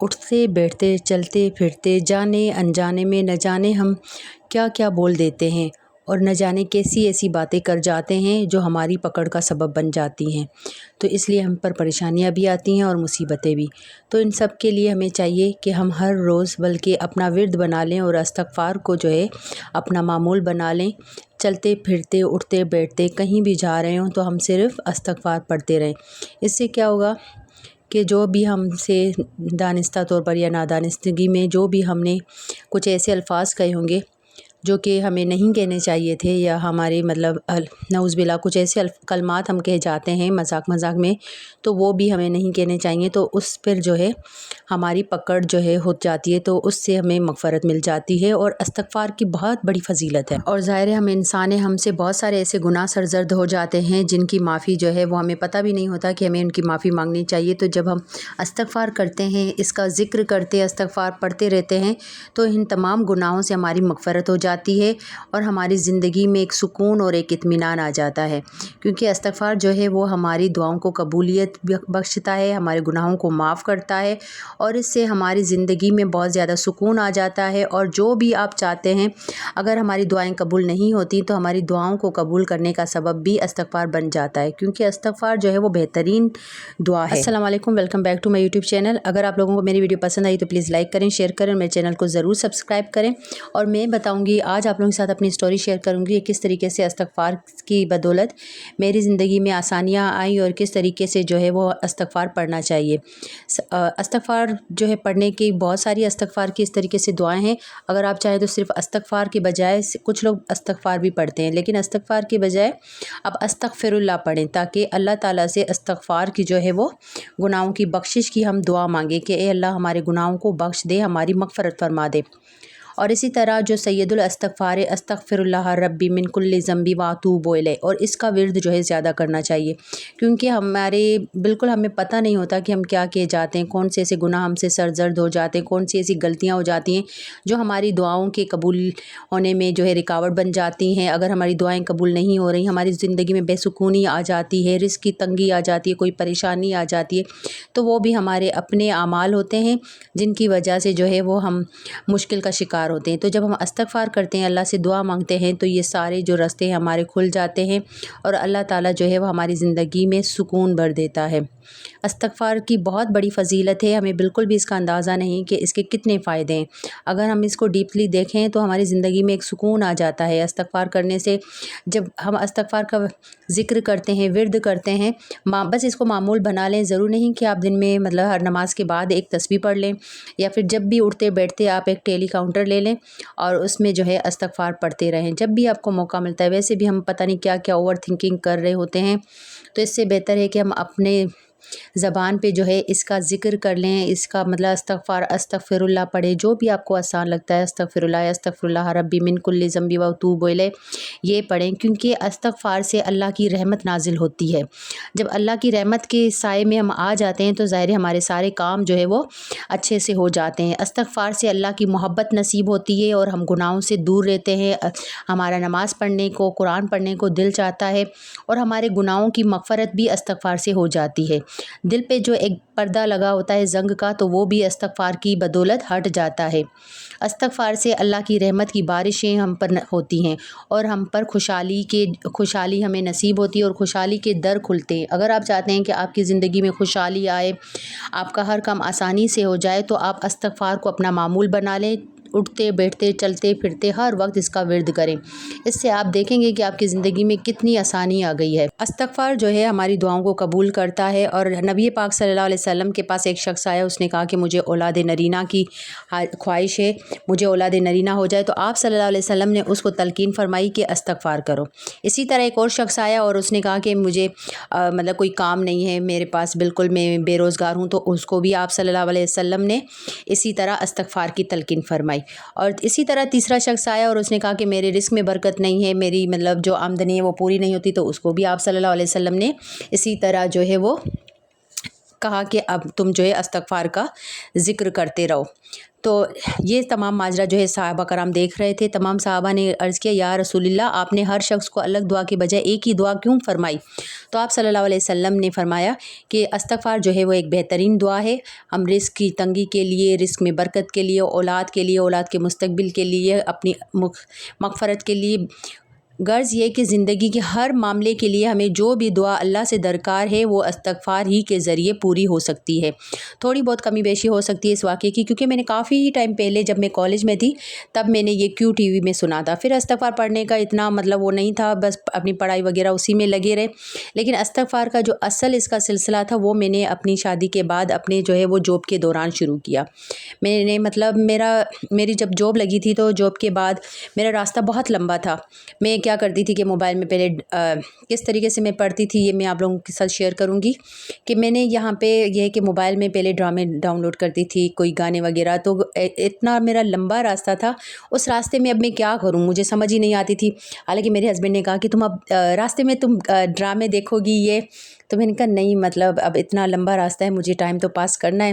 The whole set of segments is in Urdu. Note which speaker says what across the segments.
Speaker 1: اٹھتے بیٹھتے چلتے پھرتے جانے انجانے میں نہ جانے ہم کیا کیا بول دیتے ہیں اور نہ جانے کیسی ایسی باتیں کر جاتے ہیں جو ہماری پکڑ کا سبب بن جاتی ہیں۔ تو اس لیے ہم پر پریشانیاں بھی آتی ہیں اور مصیبتیں بھی۔ تو ان سب کے لیے ہمیں چاہیے کہ ہم ہر روز بلکہ اپنا ورد بنا لیں اور استغفار کو جو ہے اپنا معمول بنا لیں۔ چلتے پھرتے اٹھتے بیٹھتے کہیں بھی جا رہے ہوں تو ہم صرف استغفار پڑھتے رہیں۔ اس سے کیا ہوگا کہ جو بھی ہم سے دانستہ طور پر یا نادانستگی میں جو بھی ہم نے کچھ ایسے الفاظ کہے ہوں گے جو کہ ہمیں نہیں کہنے چاہیے تھے، یا ہمارے نعوذ باللہ کچھ ایسے کلمات ہم کہے جاتے ہیں مذاق میں، تو وہ بھی ہمیں نہیں کہنے چاہیے۔ تو اس پر جو ہے ہماری پکڑ جو ہے ہو جاتی ہے، تو اس سے ہمیں مغفرت مل جاتی ہے۔ اور استغفار کی بہت بڑی فضیلت ہے، اور ظاہر ہے ہم انسان ہیں، ہم سے بہت سارے ایسے گناہ سرزد ہو جاتے ہیں جن کی معافی جو ہے وہ ہمیں پتہ بھی نہیں ہوتا کہ ہمیں ان کی معافی مانگنی چاہیے۔ تو جب ہم استغفار کرتے ہیں، اس کا ذکر کرتے استغفار پڑھتے رہتے ہیں، تو ان تمام گناہوں سے ہماری مغفرت ہو جاتی ہے اور ہماری زندگی میں ایک سکون اور ایک اطمینان آ جاتا ہے، کیونکہ استغفار جو ہے وہ ہماری دعاؤں کو قبولیت بخشتا ہے، ہمارے گناہوں کو معاف کرتا ہے، اور اس سے ہماری زندگی میں بہت زیادہ سکون آ جاتا ہے۔ اور جو بھی آپ چاہتے ہیں، اگر ہماری دعائیں قبول نہیں ہوتی تو ہماری دعاؤں کو قبول کرنے کا سبب بھی استغفار بن جاتا ہے، کیونکہ استغفار جو ہے وہ بہترین دعا ہے۔ السلام علیکم، welcome back to my YouTube channel. اگر آپ لوگوں کو میری ویڈیو پسند آئی تو پلیز لائک کریں، شیئر کریں، میرے چینل کو ضرور سبسکرائب کریں۔ اور میں بتاؤں گی آج آپ لوگوں کے ساتھ اپنی اسٹوری شیئر کروں گی، کس طریقے سے استغفار کی بدولت میری زندگی میں آسانیاں آئیں اور کس طریقے سے جو ہے وہ استغفار پڑھنا چاہیے۔ استغفار جو ہے پڑھنے کی بہت ساری استغفار کی اس طریقے سے دعائیں ہیں۔ اگر آپ چاہیں تو صرف استغفار کے بجائے کچھ لوگ استغفار بھی پڑھتے ہیں، لیکن استغفار کے بجائے اب استغفر اللہ پڑھیں، تاکہ اللہ تعالیٰ سے استغفار کی جو ہے وہ گناہوں کی بخشش کی ہم دعا مانگیں کہ اے اللہ ہمارے گناہوں کو بخش دے، ہماری مغفرت فرما دے۔ اور اسی طرح جو سید الاستغفار استغفر اللہ ربی من کل ذنب واتوب الیہ، اور اس کا ورد جو ہے زیادہ کرنا چاہیے، کیونکہ ہمیں پتہ نہیں ہوتا کہ ہم کیا کیے جاتے ہیں، کون سے ایسے گناہ ہم سے سرزد ہو جاتے ہیں، کون سی ایسی غلطیاں ہو جاتی ہیں جو ہماری دعاؤں کے قبول ہونے میں جو ہے رکاوٹ بن جاتی ہیں۔ اگر ہماری دعائیں قبول نہیں ہو رہی، ہماری زندگی میں بے سکونی آ جاتی ہے، رزق کی تنگی آ جاتی ہے، کوئی پریشانی آ جاتی ہے، تو وہ بھی ہمارے اپنے اعمال ہوتے ہیں جن کی وجہ سے جو ہے وہ ہم مشکل کا شکار ہوتے ہیں۔ تو جب ہم استغفار کرتے ہیں، اللہ سے دعا مانگتے ہیں، تو یہ سارے جو راستے ہیں ہمارے کھل جاتے ہیں اور اللہ تعالیٰ جو ہے وہ ہماری زندگی میں سکون بھر دیتا ہے۔ استغفار کی بہت بڑی فضیلت ہے، ہمیں بالکل بھی اس کا اندازہ نہیں کہ اس کے کتنے فائدے ہیں۔ اگر ہم اس کو ڈیپلی دیکھیں تو ہماری زندگی میں ایک سکون آ جاتا ہے استغفار کرنے سے۔ جب ہم استغفار کا ذکر کرتے ہیں، ورد کرتے ہیں، بس اس کو معمول بنا لیں۔ ضرور نہیں کہ آپ دن میں ہر نماز کے بعد ایک تسبیح پڑھ لیں، یا پھر جب بھی اٹھتے بیٹھتے آپ ایک ٹیلی کاؤنٹر لے لیں اور اس میں جو ہے استغفار پڑھتے رہیں جب بھی آپ کو موقع ملتا ہے۔ ویسے بھی ہم پتہ نہیں کیا کیا اوور تھنکنگ کر رہے ہوتے ہیں، تو اس سے بہتر ہے کہ ہم اپنے زبان پہ جو ہے اس کا ذکر کر لیں، اس کا استغفر اللہ پڑھیں، جو بھی آپ کو آسان لگتا ہے، استغفر اللہ ربی من کل ذنب واتوب الیہ، یہ پڑھیں، کیونکہ استغفار سے اللہ کی رحمت نازل ہوتی ہے۔ جب اللہ کی رحمت کے سائے میں ہم آ جاتے ہیں تو ظاہر ہے ہمارے سارے کام جو ہے وہ اچھے سے ہو جاتے ہیں۔ استغفار سے اللہ کی محبت نصیب ہوتی ہے اور ہم گناہوں سے دور رہتے ہیں، ہمارا نماز پڑھنے کو، قرآن پڑھنے کو دل چاہتا ہے، اور ہمارے گناہوں کی مغفرت بھی استغفار سے ہو جاتی ہے۔ دل پہ جو ایک پردہ لگا ہوتا ہے زنگ کا، تو وہ بھی استغفار کی بدولت ہٹ جاتا ہے۔ استغفار سے اللہ کی رحمت کی بارشیں ہم پر ہوتی ہیں اور ہم پر خوشحالی ہمیں نصیب ہوتی ہے اور خوشحالی کے در کھلتے ہیں۔ اگر آپ چاہتے ہیں کہ آپ کی زندگی میں خوشحالی آئے، آپ کا ہر کام آسانی سے ہو جائے، تو آپ استغفار کو اپنا معمول بنا لیں۔ اٹھتے بیٹھتے چلتے پھرتے ہر وقت اس کا ورد کریں، اس سے آپ دیکھیں گے کہ آپ کی زندگی میں کتنی آسانی آ گئی ہے۔ استغفار جو ہے ہماری دعاؤں کو قبول کرتا ہے، اور نبی پاک صلی اللہ علیہ وسلم کے پاس ایک شخص آیا، اس نے کہا کہ مجھے اولاد نرینہ کی خواہش ہے، مجھے اولاد نرینہ ہو جائے، تو آپ صلی اللہ علیہ وسلم نے اس کو تلقین فرمائی کہ استغفار کرو۔ اسی طرح ایک اور شخص آیا اور اس نے کہا کہ مجھے کوئی کام نہیں ہے میرے پاس، بالکل میں بے روزگار ہوں، تو اس کو بھی آپ صلی اللہ علیہ وسلم نے اسی طرح استغفار کی تلقین فرمائی۔ اور اسی طرح تیسرا شخص آیا اور اس نے کہا کہ میرے رزق میں برکت نہیں ہے، میری جو آمدنی ہے وہ پوری نہیں ہوتی، تو اس کو بھی آپ صلی اللہ علیہ وسلم نے اسی طرح جو ہے وہ کہا کہ اب تم جو ہے استغفار کا ذکر کرتے رہو۔ تو یہ تمام ماجرا جو ہے صحابہ کرام دیکھ رہے تھے۔ تمام صحابہ نے عرض کیا یا رسول اللہ آپ نے ہر شخص کو الگ دعا کے بجائے ایک ہی دعا کیوں فرمائی؟ تو آپ صلی اللہ علیہ وسلم نے فرمایا کہ استغفار جو ہے وہ ایک بہترین دعا ہے۔ ہم رزق کی تنگی کے لیے، رزق میں برکت کے لیے، اولاد کے مستقبل کے لیے، اپنی مغفرت کے لیے، غرض یہ کہ زندگی کے ہر معاملے کے لیے ہمیں جو بھی دعا اللہ سے درکار ہے وہ استغفار ہی کے ذریعے پوری ہو سکتی ہے۔ تھوڑی بہت کمی بیشی ہو سکتی ہے اس واقعے کی، کیونکہ میں نے کافی ٹائم پہلے جب میں کالج میں تھی تب میں نے یہ کیو ٹی وی میں سنا تھا۔ پھر استغفار پڑھنے کا اتنا مطلب وہ نہیں تھا، بس اپنی پڑھائی وغیرہ اسی میں لگے رہے۔ لیکن استغفار کا جو اصل اس کا سلسلہ تھا وہ میں نے اپنی شادی کے بعد اپنے جو ہے وہ جاب کے دوران شروع کیا۔ میں نے مطلب میری جب جاب لگی تھی تو جاب کے بعد میرا راستہ بہت لمبا تھا۔ میں کیا کرتی تھی کہ موبائل میں پہلے کس طریقے سے میں پڑھتی تھی یہ میں آپ لوگوں کے ساتھ شیئر کروں گی کہ میں نے یہاں پہ یہ ہے کہ موبائل میں پہلے ڈرامے ڈاؤن لوڈ کرتی تھی، کوئی گانے وغیرہ، تو اتنا میرا لمبا راستہ تھا۔ اس راستے میں اب میں کیا کروں مجھے سمجھ ہی نہیں آتی تھی۔ حالانکہ میرے ہسبینڈ نے کہا کہ تم اب راستے میں تم ڈرامے دیکھو گی یہ، تو میں نے کہا نہیں مطلب اب اتنا لمبا راستہ ہے، مجھے ٹائم تو پاس کرنا ہے۔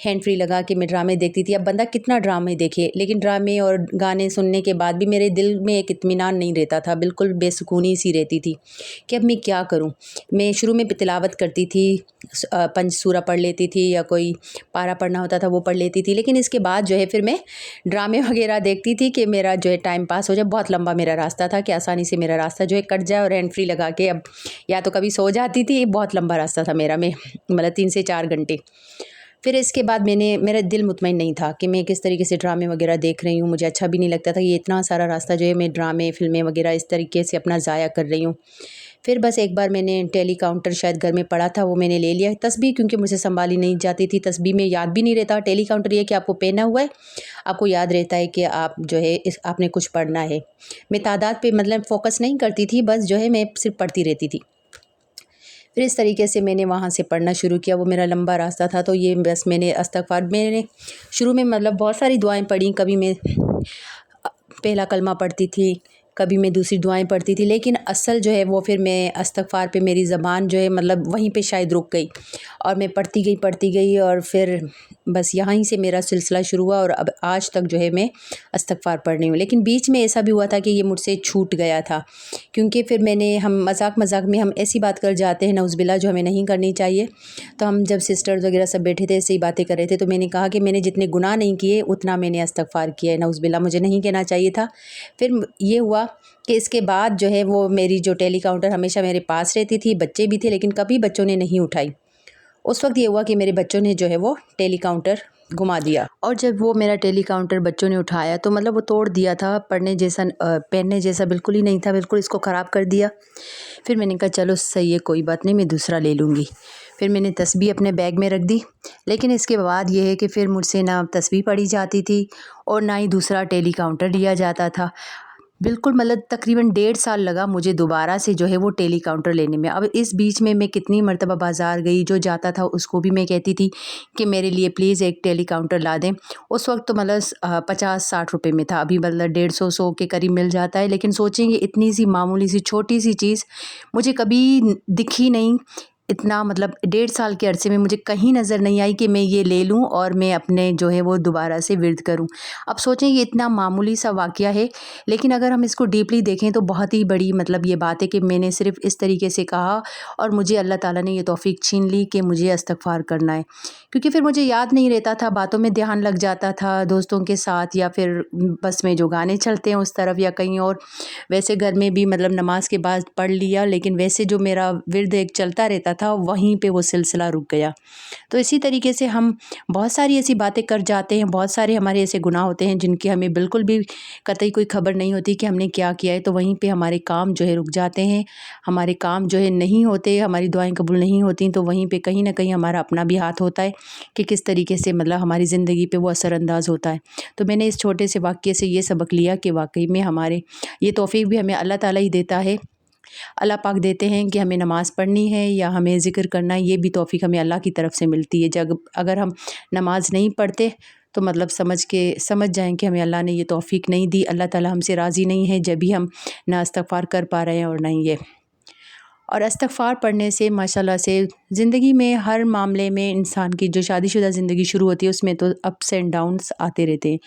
Speaker 1: ہینڈ فری لگا کے میں ڈرامے دیکھتی تھی۔ اب بندہ کتنا ڈرامے دیکھے، لیکن ڈرامے اور گانے سننے کے بعد بھی میرے دل میں ایک اطمینان نہیں رہتا تھا، بالکل بے سکونی سی رہتی تھی کہ اب میں کیا کروں۔ میں شروع میں تلاوت کرتی تھی، پنج سورہ پڑھ لیتی تھی یا کوئی پارہ پڑھنا ہوتا تھا وہ پڑھ لیتی تھی، لیکن اس کے بعد جو ہے پھر میں ڈرامے وغیرہ دیکھتی تھی کہ میرا جو ہے ٹائم پاس ہو جائے۔ بہت لمبا میرا راستہ تھا کہ آسانی سے میرا راستہ جو ہے کٹ جائے، اور ہینڈ فری لگا کے اب یا تو کبھی سو جاتی تھی۔ بہت لمبا راستہ تھا میرا، میں مطلب 3 سے 4 گھنٹے۔ پھر اس کے بعد میرا دل مطمئن نہیں تھا کہ میں کس طریقے سے ڈرامے وغیرہ دیکھ رہی ہوں، مجھے اچھا بھی نہیں لگتا تھا کہ یہ اتنا سارا راستہ جو ہے میں ڈرامے فلمیں وغیرہ اس طریقے سے اپنا ضائع کر رہی ہوں۔ پھر بس ایک بار میں نے ٹیلی کاؤنٹر شاید گھر میں پڑا تھا، وہ میں نے لے لیا۔ تسبیح کیونکہ مجھے سنبھالی نہیں جاتی تھی، تسبیح میں یاد بھی نہیں رہتا۔ ٹیلی کاؤنٹر یہ کہ آپ کو پہنا ہوا ہے، آپ کو یاد رہتا ہے کہ آپ جو ہے آپ نے کچھ پڑھنا ہے۔ میں تعداد پہ مطلب فوکس نہیں کرتی تھی، بس جو ہے میں صرف پڑھتی رہتی تھی۔ پھر اس طریقے سے میں نے وہاں سے پڑھنا شروع کیا۔ وہ میرا لمبا راستہ تھا، تو یہ بس میں نے استغفار میں نے شروع میں مطلب بہت ساری دعائیں پڑھیں۔ کبھی میں پہلا کلمہ پڑھتی تھی، کبھی میں دوسری دعائیں پڑھتی تھی، لیکن اصل جو ہے وہ پھر میں استغفار پہ میری زبان جو ہے مطلب وہیں پہ شاید رک گئی، اور میں پڑھتی گئی اور پھر بس یہاں ہی سے میرا سلسلہ شروع ہوا، اور اب آج تک جو ہے میں استغفار پڑھ رہی ہوں۔ لیکن بیچ میں ایسا بھی ہوا تھا کہ یہ مجھ سے چھوٹ گیا تھا، کیونکہ پھر ہم مذاق میں ہم ایسی بات کر جاتے ہیں نعوذ باللہ جو ہمیں نہیں کرنی چاہیے۔ تو ہم جب سسٹرز وغیرہ سب بیٹھے تھے ایسے ہی باتیں کر رہے تھے، تو میں نے کہا کہ میں نے جتنے گناہ نہیں کیے اتنا میں نے استغفار کیا ہے، نعوذ باللہ مجھے نہیں کہنا چاہیے تھا۔ پھر یہ ہوا کہ اس کے بعد جو ہے وہ میری جو ٹیلی کاؤنٹر ہمیشہ میرے پاس رہتی تھی، بچے بھی تھے لیکن کبھی بچوں نے نہیں اٹھائی۔ اس وقت یہ ہوا کہ میرے بچوں نے جو ہے وہ ٹیلی کاؤنٹر گھما دیا، اور جب وہ میرا ٹیلی کاؤنٹر بچوں نے اٹھایا تو مطلب وہ توڑ دیا تھا، پہننے جیسا بالکل ہی نہیں تھا، بالکل اس کو خراب کر دیا۔ پھر میں نے کہا چلو صحیح ہے، کوئی بات نہیں، میں دوسرا لے لوں گی۔ پھر میں نے تسبیح اپنے بیگ میں رکھ دی، لیکن اس کے بعد یہ ہے کہ پھر مجھ سے نہ تسبیح پڑھی جاتی تھی اور نہ ہی دوسرا ٹیلی کاؤنٹر لیا جاتا تھا۔ بالکل مطلب تقریباً 1.5 سال لگا مجھے دوبارہ سے جو ہے وہ ٹیلی کاؤنٹر لینے میں۔ اب اس بیچ میں کتنی مرتبہ بازار گئی، جو جاتا تھا اس کو بھی میں کہتی تھی کہ میرے لیے پلیز ایک ٹیلی کاؤنٹر لا دیں۔ اس وقت تو مطلب 50-60 روپے میں تھا، ابھی مطلب 150-100 کے قریب مل جاتا ہے، لیکن سوچیں گے اتنی سی معمولی سی چھوٹی سی چیز مجھے کبھی دکھی نہیں۔ اتنا مطلب 1.5 سال کے عرصے میں مجھے کہیں نظر نہیں آئی کہ میں یہ لے لوں اور میں اپنے جو ہے وہ دوبارہ سے ورد کروں۔ اب سوچیں یہ اتنا معمولی سا واقعہ ہے، لیکن اگر ہم اس کو ڈیپلی دیکھیں تو بہت ہی بڑی مطلب یہ بات ہے کہ میں نے صرف اس طریقے سے کہا اور مجھے اللہ تعالیٰ نے یہ توفیق چھین لی کہ مجھے استغفار کرنا ہے، کیونکہ پھر مجھے یاد نہیں رہتا تھا، باتوں میں دھیان لگ جاتا تھا دوستوں کے ساتھ، یا پھر بس میں جو گانے چلتے ہیں اس طرف یا کہیں اور۔ ویسے گھر میں بھی مطلب نماز کے بعد پڑھ لیا، لیکن ویسے جو میرا ورد ایک چلتا رہتا تھا وہیں پہ وہ سلسلہ رک گیا۔ تو اسی طریقے سے ہم بہت ساری ایسی باتیں کر جاتے ہیں، بہت سارے ہمارے ایسے گناہ ہوتے ہیں جن کی ہمیں بالکل بھی قطعی کوئی خبر نہیں ہوتی کہ ہم نے کیا کیا ہے، تو وہیں پہ ہمارے کام جو ہے رک جاتے ہیں، ہمارے کام جو ہے نہیں ہوتے، ہماری دعائیں قبول نہیں ہوتی، تو وہیں پہ کہیں نہ کہیں ہمارا اپنا بھی ہاتھ ہوتا ہے کہ کس طریقے سے مطلب ہماری زندگی پہ وہ اثر انداز ہوتا ہے۔ تو میں نے اس چھوٹے سے واقعے سے یہ سبق لیا کہ واقعی میں ہمارے یہ توفیق بھی ہمیں اللہ تعالیٰ ہی دیتا ہے، اللہ پاک دیتے ہیں کہ ہمیں نماز پڑھنی ہے یا ہمیں ذکر کرنا ہے، یہ بھی توفیق ہمیں اللہ کی طرف سے ملتی ہے۔ اگر ہم نماز نہیں پڑھتے تو مطلب سمجھ جائیں کہ ہمیں اللہ نے یہ توفیق نہیں دی، اللہ تعالیٰ ہم سے راضی نہیں ہے جب بھی ہم نہ استغفار کر پا رہے ہیں اور نہ ہی یہ۔ اور استغفار پڑھنے سے ماشاءاللہ سے زندگی میں ہر معاملے میں انسان کی جو شادی شدہ زندگی شروع ہوتی ہے اس میں تو اپس اینڈ ڈاؤنس آتے رہتے ہیں،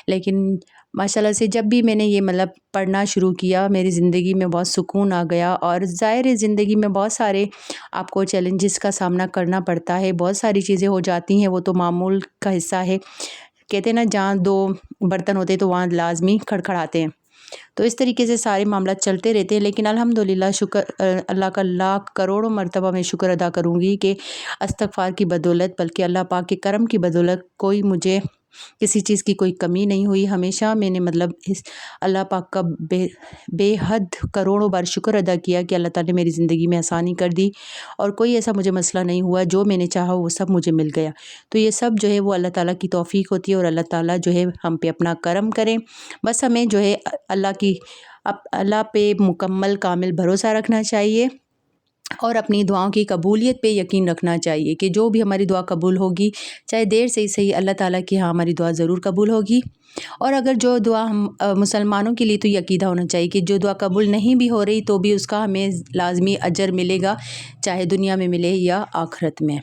Speaker 1: لیکن ماشاءاللہ سے جب بھی میں نے یہ پڑھنا شروع کیا میری زندگی میں بہت سکون آ گیا۔ اور ظاہر ہے زندگی میں بہت سارے آپ کو چیلنجز کا سامنا کرنا پڑتا ہے، بہت ساری چیزیں ہو جاتی ہیں، وہ تو معمول کا حصہ ہے۔ کہتے ہیں نا جہاں دو برتن ہوتے تو وہاں لازمی کھڑکھڑاتے ہیں، تو اس طریقے سے سارے معاملات چلتے رہتے ہیں، لیکن الحمدللہ شکر اللہ کا لاکھ کروڑوں مرتبہ میں شکر ادا کروں گی کہ استغفار کی بدولت بلکہ اللہ پاک کے کرم کی بدولت کوئی مجھے کسی چیز کی کوئی کمی نہیں ہوئی۔ ہمیشہ میں نے اس اللہ پاک کا بے حد کروڑوں بار شکر ادا کیا کہ اللہ تعالیٰ نے میری زندگی میں آسانی کر دی اور کوئی ایسا مجھے مسئلہ نہیں ہوا، جو میں نے چاہا وہ سب مجھے مل گیا۔ تو یہ سب جو ہے وہ اللہ تعالیٰ کی توفیق ہوتی ہے، اور اللہ تعالیٰ جو ہے ہم پہ اپنا کرم کریں۔ بس ہمیں جو ہے اللہ پہ مکمل کامل بھروسہ رکھنا چاہیے اور اپنی دعاؤں کی قبولیت پہ یقین رکھنا چاہیے کہ جو بھی ہماری دعا قبول ہوگی چاہے دیر سے ہی صحیح، اللہ تعالیٰ کی ہماری دعا ضرور قبول ہوگی۔ اور اگر جو دعا ہم مسلمانوں کے لیے تو یہ عقیدہ ہونا چاہیے کہ جو دعا قبول نہیں بھی ہو رہی تو بھی اس کا ہمیں لازمی اجر ملے گا، چاہے دنیا میں ملے یا آخرت میں۔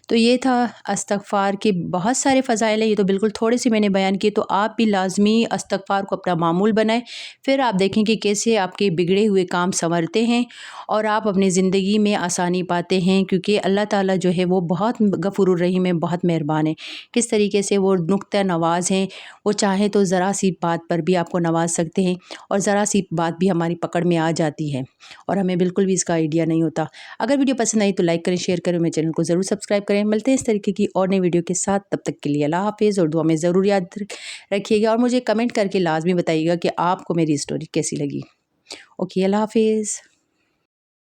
Speaker 1: تو یہ تھا استغفار کے بہت سارے فضائل ہیں، یہ تو بالکل تھوڑے سے میں نے بیان کیے، تو آپ بھی لازمی استغفار کو اپنا معمول بنائیں، پھر آپ دیکھیں کہ کیسے آپ کے بگڑے ہوئے کام سنورتے ہیں اور آپ اپنی زندگی میں آسانی پاتے ہیں، کیونکہ اللہ تعالیٰ جو ہے وہ بہت غفور الرحیم ہے، بہت مہربان ہے۔ کس طریقے سے وہ نکتہ نواز ہیں، وہ چاہیں تو ذرا سی بات پر بھی آپ کو نواز سکتے ہیں، اور ذرا سی بات بھی ہماری پکڑ میں آ جاتی ہے اور ہمیں بالکل بھی اس کا آئیڈیا نہیں ہوتا۔ اگر ویڈیو پسند آئی تو لائک کریں، شیئر کریں، میرے چینل کو ضرور سبسکرائب کریں۔ ملتے ہیں اس طریقے کی اور نئی ویڈیو کے ساتھ، تب تک کے لیے اللہ حافظ، اور دعا میں ضرور یاد رکھیے گا اور مجھے کمنٹ کر کے لازمی بتائیے گا کہ آپ کو میری اسٹوری کیسی لگی۔ اوکے، اللہ حافظ۔